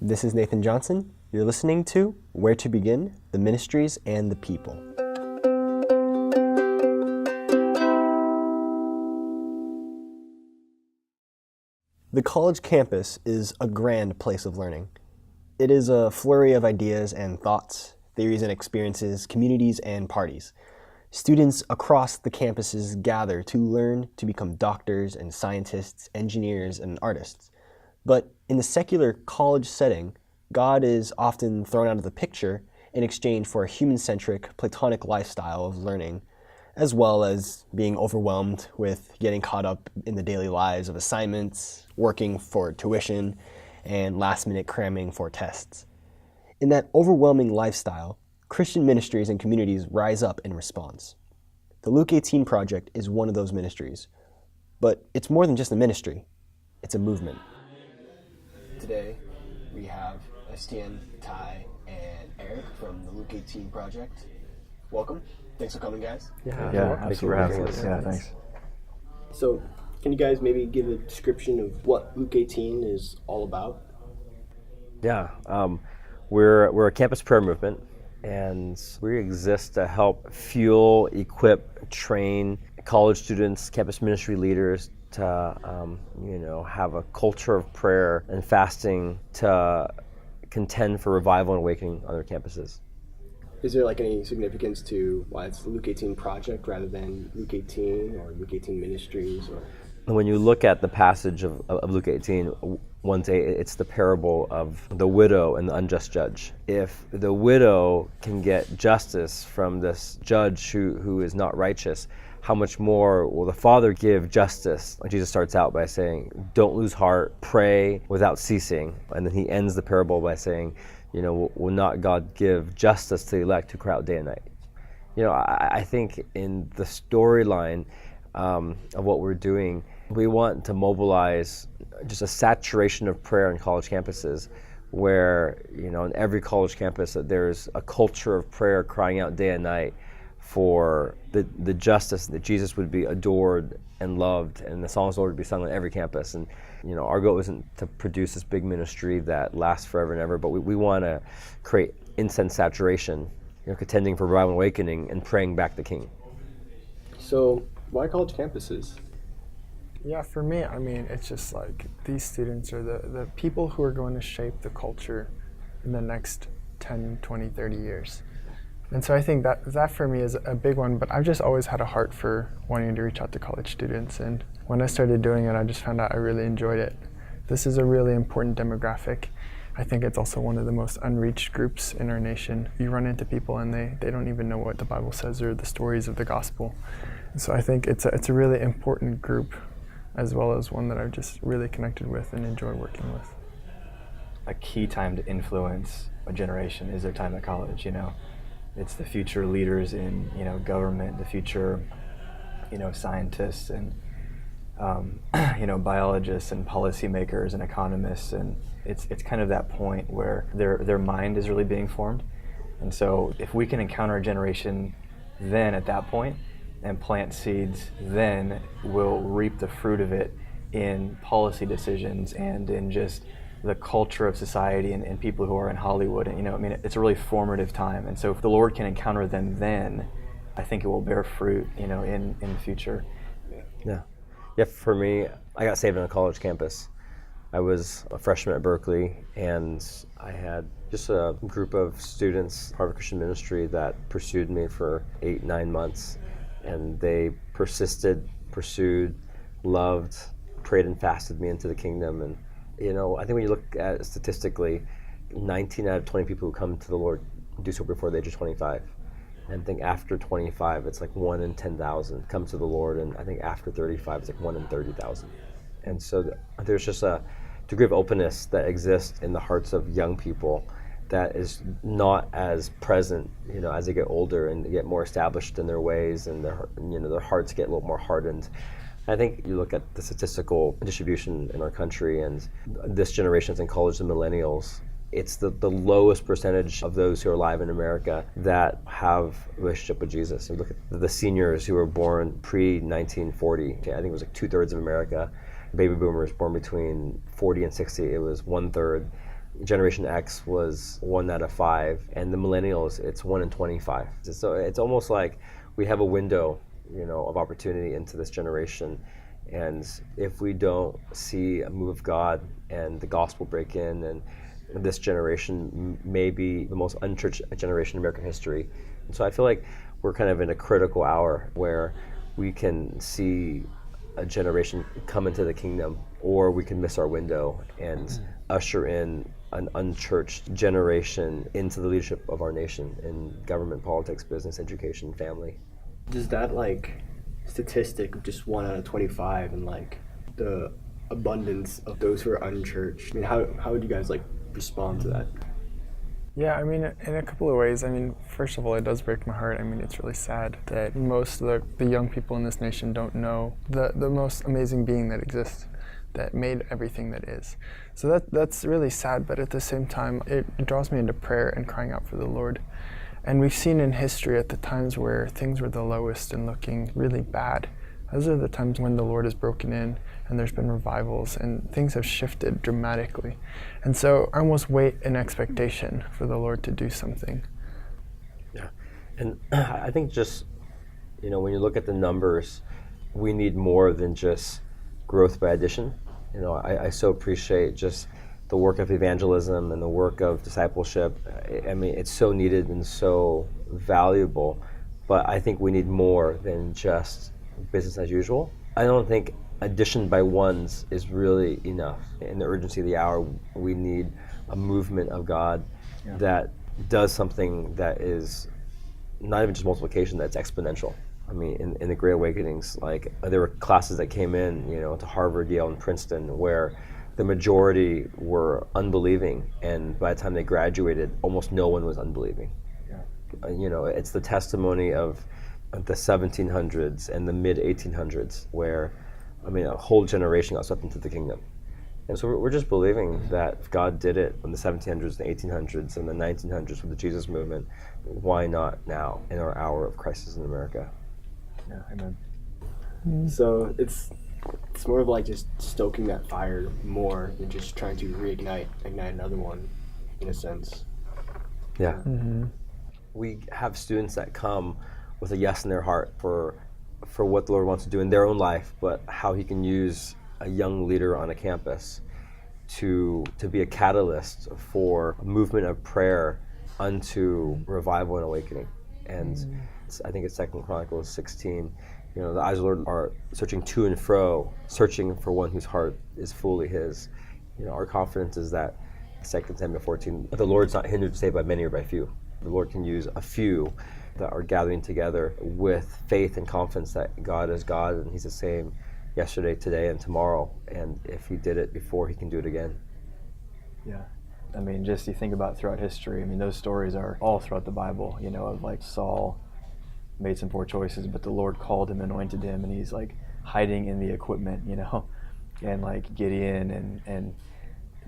This is Nathan Johnson. You're listening to Where to Begin, the Ministries and the People. The college campus is a grand place of learning. It is a flurry of ideas and thoughts, theories and experiences, communities and parties. Students across the campuses gather to learn to become doctors and scientists, engineers and artists. But in the secular college setting, God is often thrown out of the picture in exchange for a human-centric, Platonic lifestyle of learning, as well as being overwhelmed with getting caught up in the daily lives of assignments, working for tuition, and last-minute cramming for tests. In that overwhelming lifestyle, Christian ministries and communities rise up in response. The Luke18 Project is one of those ministries, but it's more than just a ministry, it's a movement. Today, we have Estian, Ty, and Eric from the Luke18 Project. Welcome. Thanks for coming, guys. Yeah, thanks for having us. Yeah, thanks. So, can you guys maybe give a description of what Luke18 is all about? Yeah, we're a campus prayer movement, and we exist to help fuel, equip, train college students, campus ministry leaders to have a culture of prayer and fasting to contend for revival and awakening on their campuses. Is there any significance to why it's the Luke18 Project rather than Luke18 or Luke18 Ministries? Or when you look at the passage of Luke 18, 1-8, it's the parable of the widow and the unjust judge. If the widow can get justice from this judge who is not righteous, how much more will the Father give justice? Jesus starts out by saying, don't lose heart, pray without ceasing. And then he ends the parable by saying, will not God give justice to the elect who cry out day and night? I think in the storyline of what we're doing, we want to mobilize just a saturation of prayer on college campuses where, in every college campus, that there's a culture of prayer crying out day and night for the justice that Jesus would be adored and loved, and the songs of the Lord would be sung on every campus. And our goal isn't to produce this big ministry that lasts forever and ever, but we want to create incense saturation, contending for revival and awakening and praying back the King. So, why college campuses? Yeah, for me, it's just these students are the people who are going to shape the culture in the next 10, 20, 30 years. And so I think that for me is a big one, but I've just always had a heart for wanting to reach out to college students. And when I started doing it, I just found out I really enjoyed it. This is a really important demographic. I think it's also one of the most unreached groups in our nation. You run into people and they don't even know what the Bible says or the stories of the gospel. And so I think it's a really important group, as well as one that I've just really connected with and enjoy working with. A key time to influence a generation is their time at college, It's the future leaders in, government, the future, scientists and, biologists and policymakers and economists. And it's kind of that point where their mind is really being formed. And so if we can encounter a generation then at that point and plant seeds, then we'll reap the fruit of it in policy decisions and in just the culture of society and people who are in Hollywood. And, it's a really formative time. And so if the Lord can encounter them then, I think it will bear fruit, in the future. Yeah. Yeah, for me, I got saved on a college campus. I was a freshman at Berkeley, and I had just a group of students, part of a Christian ministry, that pursued me for 8-9 months. And they persisted, pursued, loved, prayed and fasted me into the kingdom. And I think when you look at it statistically, 19 out of 20 people who come to the Lord do so before the age of 25. And I think after 25, it's 1 in 10,000 come to the Lord. And I think after 35, it's 1 in 30,000. And so there's just a degree of openness that exists in the hearts of young people that is not as present, as they get older and get more established in their ways, and their hearts get a little more hardened. I think you look at the statistical distribution in our country, and this generation's in college, the millennials, it's the lowest percentage of those who are alive in America that have a relationship with Jesus. You look at the seniors who were born pre-1940, I think it was 2/3 of America. Baby boomers born between 40 and 60, it was 1/3. Generation X was 1 out of 5, and the millennials, it's 1 in 25. So it's almost like we have a window, of opportunity into this generation. And if we don't see a move of God and the gospel break in, and this generation may be the most unchurched generation in American history. And so I feel like we're kind of in a critical hour where we can see a generation come into the kingdom, or we can miss our window and usher in an unchurched generation into the leadership of our nation in government, politics, business, education, family. Does that statistic of just 1 out of 25 and the abundance of those who are unchurched, how would you guys respond to that? Yeah, I mean, in a couple of ways. I mean, first of all, it does break my heart. I mean, it's really sad that most of the young people in this nation don't know the most amazing being that exists, that made everything that is. So that's really sad, but at the same time, it draws me into prayer and crying out for the Lord. And we've seen in history at the times where things were the lowest and looking really bad, those are the times when the Lord has broken in and there's been revivals and things have shifted dramatically. And so I almost wait in expectation for the Lord to do something. Yeah, and I think just, when you look at the numbers, we need more than just growth by addition. I so appreciate just the work of evangelism and the work of discipleship. I mean, it's so needed and so valuable, but I think we need more than just business as usual. I don't think addition by ones is really enough. In the urgency of the hour, we need a movement of God that does something that is not even just multiplication, that's exponential. I mean, in the Great Awakenings, there were classes that came in, to Harvard, Yale, and Princeton, where the majority were unbelieving, and by the time they graduated, almost no one was unbelieving. Yeah. It's the testimony of the 1700s and the mid-1800s where, a whole generation got swept into the kingdom. And so we're just believing that if God did it in the 1700s, the 1800s, and the 1900s with the Jesus movement, why not now in our hour of crisis in America? Yeah, amen. So it's more of just stoking that fire more than just trying to ignite another one, in a sense. Yeah. Mm-hmm. We have students that come with a yes in their heart for what the Lord wants to do in their own life, but how He can use a young leader on a campus to be a catalyst for a movement of prayer unto revival and awakening. And I think it's 2 Chronicles 16. The eyes of the Lord are searching to and fro, searching for one whose heart is fully His. Our confidence is that 2 Samuel 14, the Lord's not hindered to save by many or by few. The Lord can use a few that are gathering together with faith and confidence that God is God and He's the same yesterday, today, and tomorrow. And if He did it before, He can do it again. Yeah. I mean, just you think about throughout history, those stories are all throughout the Bible, of Saul made some poor choices, but the Lord called him, anointed him, and he's hiding in the equipment, and Gideon and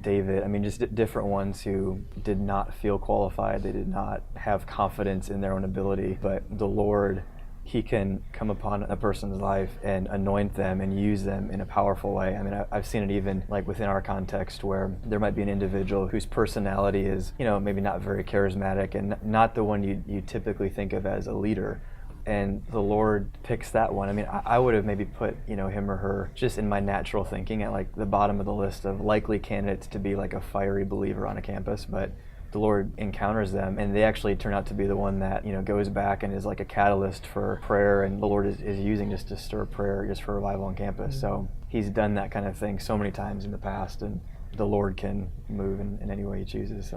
David, just different ones who did not feel qualified, they did not have confidence in their own ability, but the Lord, He can come upon a person's life and anoint them and use them in a powerful way. I've seen it even within our context where there might be an individual whose personality is, maybe not very charismatic and not the one you typically think of as a leader. And the Lord picks that one. I would have maybe put, him or her just in my natural thinking at the bottom of the list of likely candidates to be a fiery believer on a campus, but the Lord encounters them and they actually turn out to be the one that, goes back and is a catalyst for prayer, and the Lord is using just to stir prayer just for revival on campus. Mm-hmm. So He's done that kind of thing so many times in the past, and the Lord can move in any way He chooses.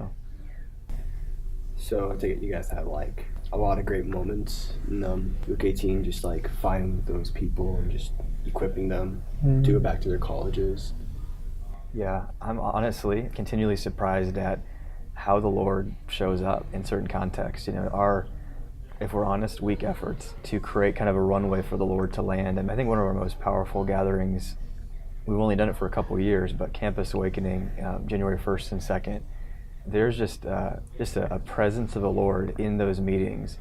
So I take it you guys have a lot of great moments in Luke 18, just finding those people and just equipping them to go back to their colleges. Yeah, I'm honestly continually surprised at how the Lord shows up in certain contexts. Our, if we're honest, weak efforts to create kind of a runway for the Lord to land. And I think one of our most powerful gatherings, we've only done it for a couple of years, but Campus Awakening, January 1st and 2nd, there's just a presence of the Lord in those meetings.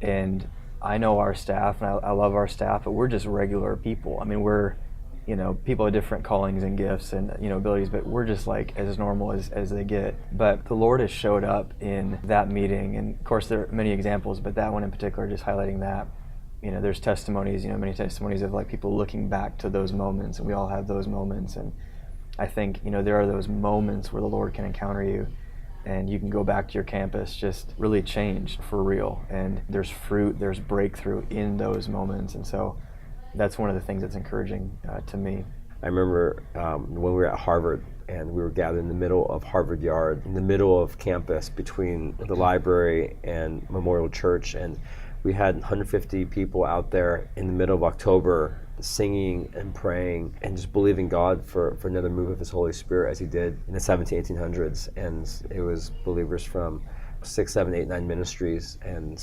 And I know our staff, and I love our staff, but we're just regular people. We're people have different callings and gifts and, abilities, but we're just like as normal as they get. But the Lord has showed up in that meeting. And of course, there are many examples, but that one in particular, just highlighting that. There's testimonies, many testimonies of like people looking back to those moments, and we all have those moments. And I think, there are those moments where the Lord can encounter you and you can go back to your campus just really changed for real. And there's fruit, there's breakthrough in those moments. And so that's one of the things that's encouraging to me. I remember when we were at Harvard and we were gathered in the middle of Harvard Yard, in the middle of campus between the library and Memorial Church, and we had 150 people out there in the middle of October singing and praying and just believing God for another move of His Holy Spirit as He did in the 1800s. And it was believers from 6, 7, 8, 9 ministries. And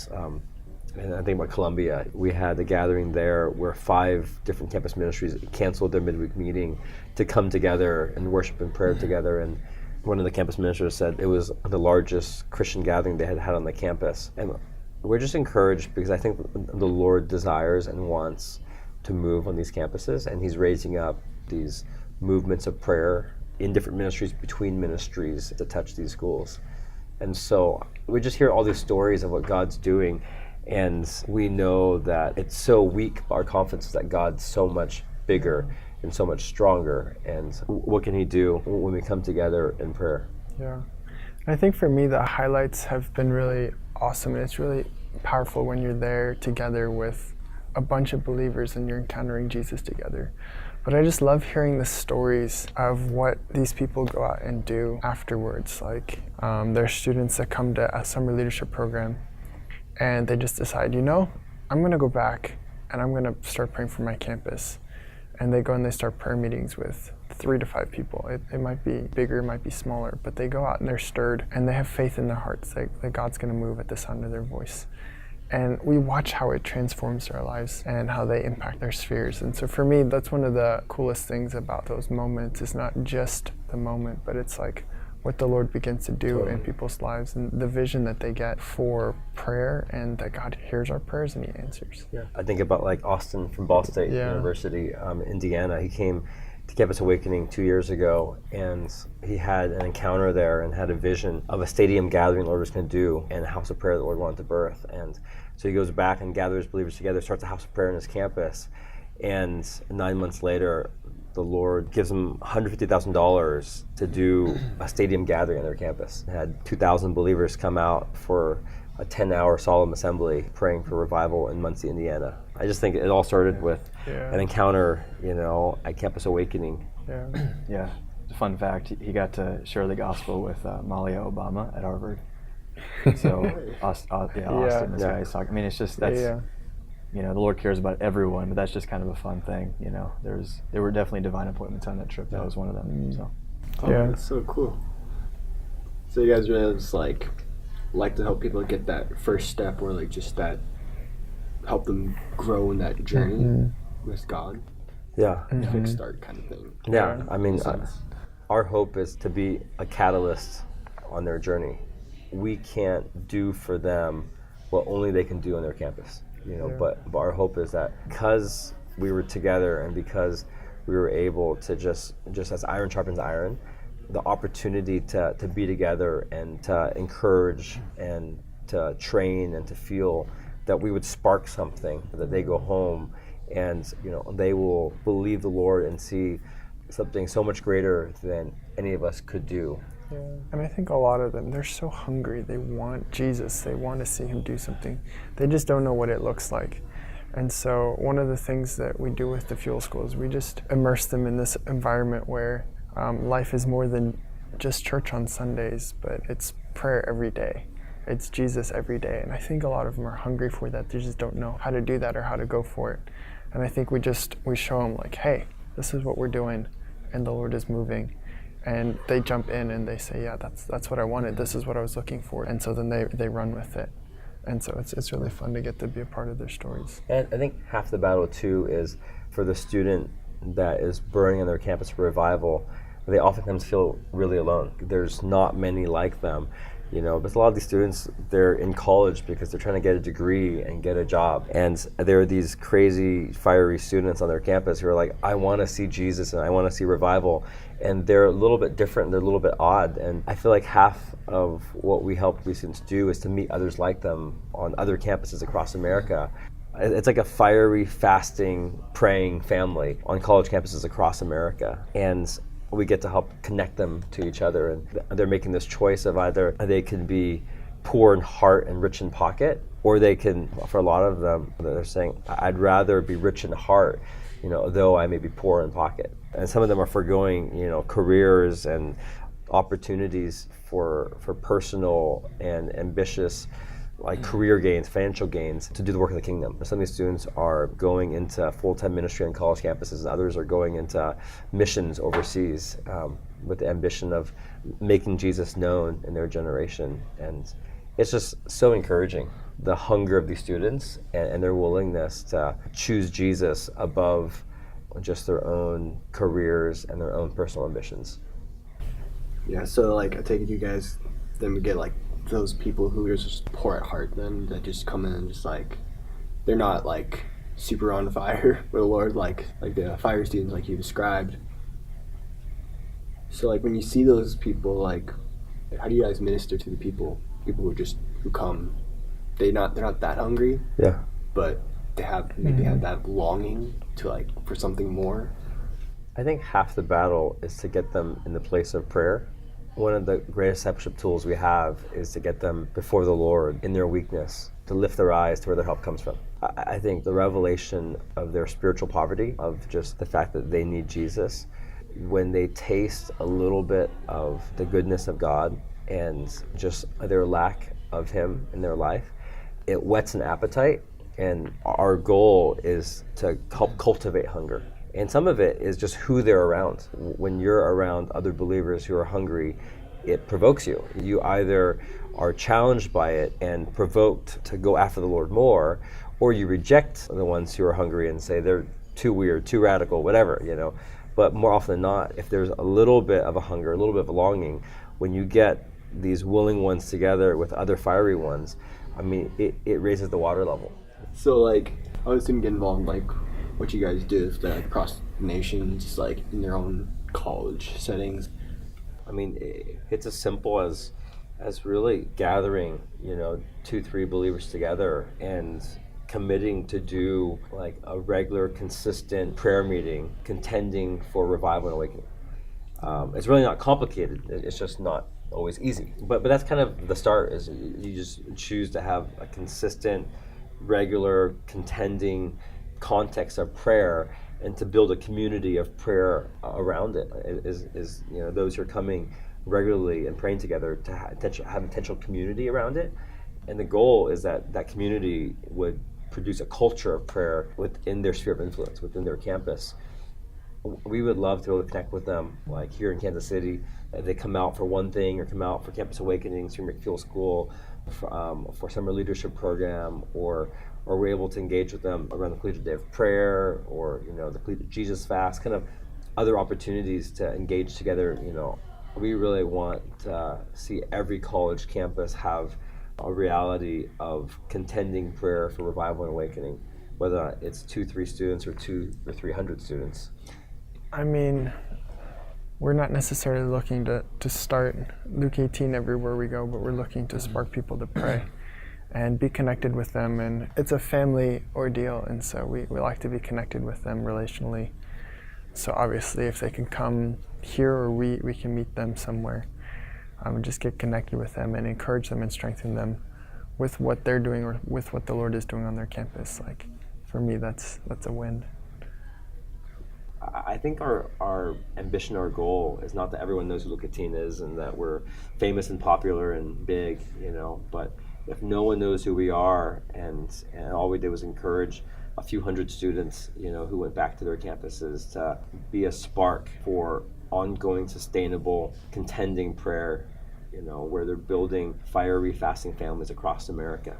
I think about Columbia. We had a gathering there where 5 different campus ministries canceled their midweek meeting to come together and worship and prayer together. And one of the campus ministers said it was the largest Christian gathering they had had on the campus. And we're just encouraged because I think the Lord desires and wants to move on these campuses, and He's raising up these movements of prayer in different ministries, between ministries, to touch these schools. And so we just hear all these stories of what God's doing, and we know that it's so weak, our confidence is that God's so much bigger and so much stronger. And what can He do when we come together in prayer? Yeah. I think for me, the highlights have been really awesome, and it's really powerful when you're there together with a bunch of believers and you're encountering Jesus together. But I just love hearing the stories of what these people go out and do afterwards. Like there's students that come to a summer leadership program and they just decide, I'm gonna go back and I'm gonna start praying for my campus. And they go and they start prayer meetings with 3 to 5 people. It might be bigger, it might be smaller, but they go out and they're stirred and they have faith in their hearts that God's gonna move at the sound of their voice. And we watch how it transforms their lives and how they impact their spheres. And so for me, that's one of the coolest things about those moments. It's not just the moment, but it's like what the Lord begins to do in people's lives and the vision that they get for prayer, and that God hears our prayers and He answers. Yeah. I think about like Austin from Ball State University, Indiana. He came to Campus Awakening 2 years ago, and he had an encounter there and had a vision of a stadium gathering the Lord was going to do and a house of prayer the Lord wanted to birth. And so he goes back and gathers believers together, starts a house of prayer in his campus, and 9 months later, the Lord gives them $150,000 to do a stadium gathering on their campus. They had 2,000 believers come out for a 10-hour solemn assembly praying for revival in Muncie, Indiana. I just think it all started with an encounter, at Campus Awakening. Yeah. Fun fact, he got to share the gospel with Malia Obama at Harvard. So, Austin, this guy is talking. I mean, it's just, that's, the Lord cares about everyone, but that's just kind of a fun thing, There were definitely divine appointments on that trip. That was one of them, so. Oh, that's so cool. So you guys really just like to help people get that first step, or like just that, help them grow in that journey with God. Yeah. Quick start kind of thing. Yeah, I mean, our hope is to be a catalyst on their journey. We can't do for them what only they can do on their campus, but our hope is that because we were together and because we were able to just as iron sharpens iron, the opportunity to be together and to encourage and to train and to feel that we would spark something, that they go home and they will believe the Lord and see something so much greater than any of us could do. Yeah. And I think a lot of them, they're so hungry. They want Jesus. They want to see Him do something. They just don't know what it looks like. And so one of the things that we do with the Fuel School is we just immerse them in this environment where life is more than just church on Sundays, but it's prayer every day. It's Jesus every day. And I think a lot of them are hungry for that. They just don't know how to do that or how to go for it. And I think we show them like, hey, this is what we're doing, and the Lord is moving. And they jump in and they say, yeah, that's what I wanted. This is what I was looking for. And so then they run with it. And so it's really fun to get to be a part of their stories. And I think half the battle too is for the student that is burning on their campus for revival. They oftentimes feel really alone. There's not many like them. But a lot of these students, they're in college because they're trying to get a degree and get a job. And there are these crazy, fiery students on their campus who are like, I want to see Jesus and I want to see revival. And they're a little bit different, they're a little bit odd. And I feel like half of what we help these students do is to meet others like them on other campuses across America. It's like a fiery, fasting, praying family on college campuses across America. And we get to help connect them to each other, and they're making this choice of either they can be poor in heart and rich in pocket, or they can, for a lot of them, they're saying, I'd rather be rich in heart, though I may be poor in pocket. And some of them are forgoing, careers and opportunities for personal and ambitious career gains, financial gains, to do the work of the kingdom. Some of these students are going into full-time ministry on college campuses, and others are going into missions overseas with the ambition of making Jesus known in their generation. And it's just so encouraging, the hunger of these students and their willingness to choose Jesus above just their own careers and their own personal ambitions. Yeah, so I take it you guys then we get those people who are just poor at heart then, that just come in and just they're not super on fire for the Lord, like the fire students like you described. So when you see those people, how do you guys minister to the people who come? They're not that hungry, Yeah. but they have maybe have that longing to for something more. I think half the battle is to get them in the place of prayer. One of the greatest discipleship tools we have is to get them before the Lord in their weakness, to lift their eyes to where their help comes from. I think the revelation of their spiritual poverty, of just the fact that they need Jesus, when they taste a little bit of the goodness of God and just their lack of Him in their life, it whets an appetite. And our goal is to help cultivate hunger. And some of it is just who they're around. When you're around other believers who are hungry, it provokes you. You either are challenged by it and provoked to go after the Lord more, or you reject the ones who are hungry and say they're too weird, too radical, whatever, But more often than not, if there's a little bit of a hunger, a little bit of a longing, when you get these willing ones together with other fiery ones, it raises the water level. So I would assume get involved what you guys do is that across the nation, just in their own college settings. It's as simple as really gathering, 2-3 believers together and committing to do a regular, consistent prayer meeting, contending for revival and awakening. It's really not complicated. It's just not always easy. But that's kind of the start. Is you just choose to have a consistent, regular, contending context of prayer, and to build a community of prayer around it. Is those who are coming regularly and praying together to have intentional community around it. And the goal is that community would produce a culture of prayer within their sphere of influence, within their campus. We would love to be able to connect with them, here in Kansas City. They come out for one thing, or come out for Campus Awakenings, Senior McFeel School, for summer leadership program, or we're able to engage with them around the Collegiate Day of Prayer, or the Collegiate Jesus Fast, kind of other opportunities to engage together. We really want to see every college campus have a reality of contending prayer for revival and awakening, whether it's 2-3 students or 200 or 300 students. We're not necessarily looking to start Luke 18 everywhere we go, but we're looking to spark people to pray and be connected with them. And it's a family ordeal, and so we like to be connected with them relationally. So obviously if they can come here, or we can meet them somewhere, just get connected with them and encourage them and strengthen them with what they're doing, or with what the Lord is doing on their campus. For me, that's a win. I think our ambition, our goal is not that everyone knows who Luke18 is and that we're famous and popular and big, but if no one knows who we are, and all we did was encourage a few hundred students, who went back to their campuses, to be a spark for ongoing, sustainable, contending prayer, where they're building fiery, fasting families across America,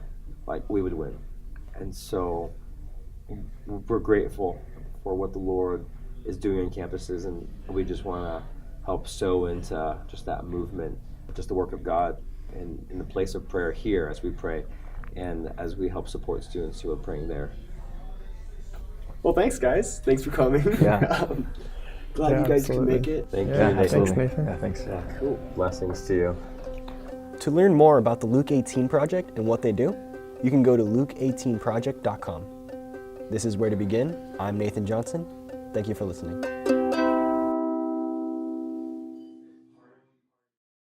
we would win. And so we're grateful for what the Lord is doing on campuses, and we just want to help sow into just that movement, just the work of God in the place of prayer here as we pray and as we help support students who are praying there. Well, thanks, guys. Thanks for coming. Yeah. Glad Yeah, you guys absolutely. could make it. Thank Yeah, you, thanks, Nathan. Nathan. Yeah, thanks. Yeah, Cool. blessings to you. To learn more about the Luke18 Project and what they do, you can go to Luke18project.com. This is Where to Begin. I'm Nathan Johnson. Thank you for listening.